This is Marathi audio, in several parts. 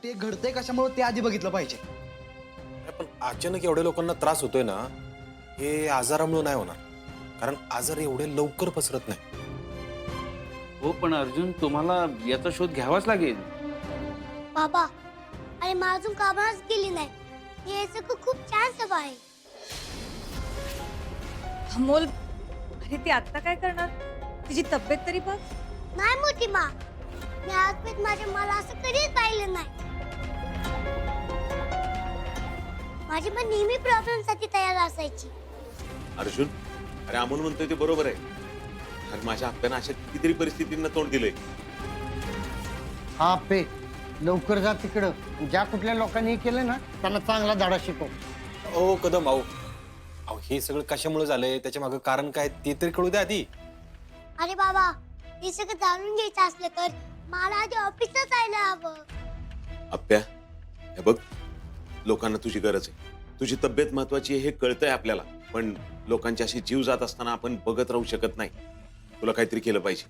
शेवटी एक घडतंय कशामुळे ते आधी बघितलं पाहिजे. पण अचानक एवढ्या लोकांना त्रास होतोय ना, हे आजारामुळे नाही होणार. कारण आजार एवढे लवकर पसरत नाही. हो पण अर्जुन तुम्हाला याचा शोध घ्यावाच लागेल. बाबा आणि मला अजून कामाच गेली नाही. हे सगळं खूप छान सभा आहे. अमोल, अरे ती आता काय करणार? तिची तब्येत तरी बघ. नाही मोठी मा, मी आजपर्यंत माझ्या मला असं कधीच पाहिलं नाही. माझी मा नेहमी प्रॉब्लेमसाठी तयार असायची. अर्जुन, अरे अमोल म्हणतोय ते बरोबर आहे. अरे माझ्या आप्यानं अशा कितीतरी परिस्थितींना तोंड दिलंय. हा पे लवकर जा तिकडं. ज्या कुठल्या लोकांनी हे केलं ना त्यांना चांगला धडा शिकव. ओ कदम अहो, अहो हे सगळं कशामुळे झालंय, त्याच्या मागे कारण काय ते तरी कळू द्या आधी. अरे बाबा, हे सगळं जाणून घ्यायचं असलं तर मला आधी ऑफिसला जायला हवं. आप्या, हे बघ, लोकांना तुझी गरज आहे. तुझी तब्येत महत्वाची आहे हे कळतंय आपल्याला, पण लोकांचे असे जीव जात असताना आपण बघत राहू शकत नाही. तुला काहीतरी केलं पाहिजे.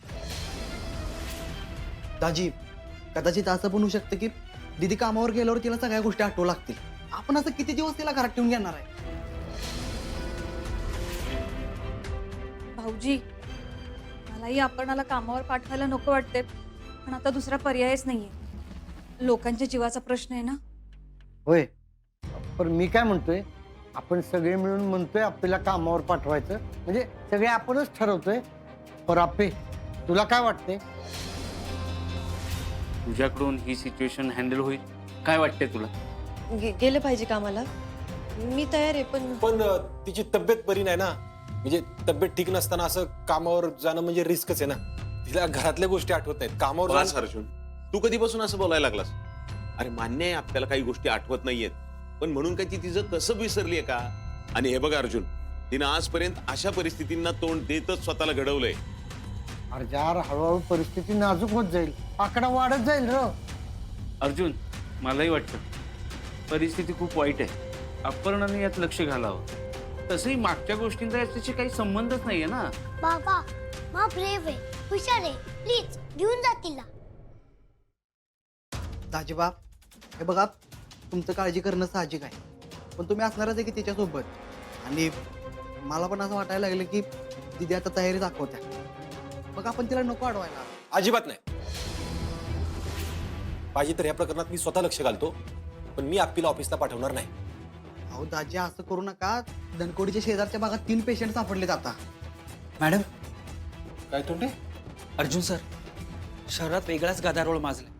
दाजी, कदाचित असं पण होऊ शकतं की दीदी कामावर गेल्यावर तिला सगळ्या गोष्टी आठवू लागतील. आपण असं किती दिवस तिला घरात ठेवून घेणार आहे? भाऊजी, मलाही अपर्णाला कामावर पाठवायला नको वाटते, पण आता दुसरा पर्यायच नाहीये. लोकांच्या जीवाचा प्रश्न आहे ना. होय, पण मी काय म्हणतोय, आपण सगळे मिळून म्हणतोय आपल्याला कामावर पाठवायचं, म्हणजे सगळे आपणच ठरवतोय. पर आपे तुला काय वाटतंय? तुझ्याकडून ही सिच्युएशन हँडल होईल काय वाटतंय तुला? गेलं पाहिजे कामाला. मी तयार आहे, पण पण तिची तब्येत बरी नाही ना. म्हणजे तब्येत ठीक नसताना असं कामावर जाणं म्हणजे रिस्कच आहे ना. तिला घरातल्या गोष्टी आठवत नाहीत, कामावर बस जाणं- अर्जुन, तू कधीपासून असं बोलायला लागलास? अरे मान्य आहे आपल्याला काही गोष्टी आठवत नाहीयेत, पण म्हणून काय ती तिचं तसं विसरलीये का? आणि हे बघ अर्जुन, तिनं आजपर्यंत अशा परिस्थितींना तोंड देतच स्वतःला घडवलंय. अरे यार, हळूहळू परिस्थिती नाजूक होत जाईल, आकडा वाढत जाईल र. अर्जुन, मलाही वाटतं परिस्थिती खूप वाईट आहे. अपर्णाने यात लक्ष घालावं. तसंही मागच्या गोष्टींचा याच्याशी काही संबंधच नाहीये ना. बाबा, मा ब्रेव आहे, हुशार आहे. प्लीज घेऊन जा तिला. दाजी बाप, हे बघा, तुमचं काळजी करणं साहजिक आहे, पण तुम्ही असणारच आहे की तिच्यासोबत. आणि मला पण असं वाटायला लागलं की दीदी आता तयारी दाखवत्या. मग आपण तिला नको अडवायला. अजिबात नाही. पाहिजे तर या प्रकरणात मी स्वतः लक्ष घालतो, पण मी आपल्याला ऑफिसला पाठवणार नाही. अहो दाजी, असं करू नका. धनकोडीच्या शेजारच्या भागात 3 पेशंट सापडलेत आता. मॅडम, काय तोंडे? अर्जुन सर, शहरात वेगळाच गदारोळ माजलाय.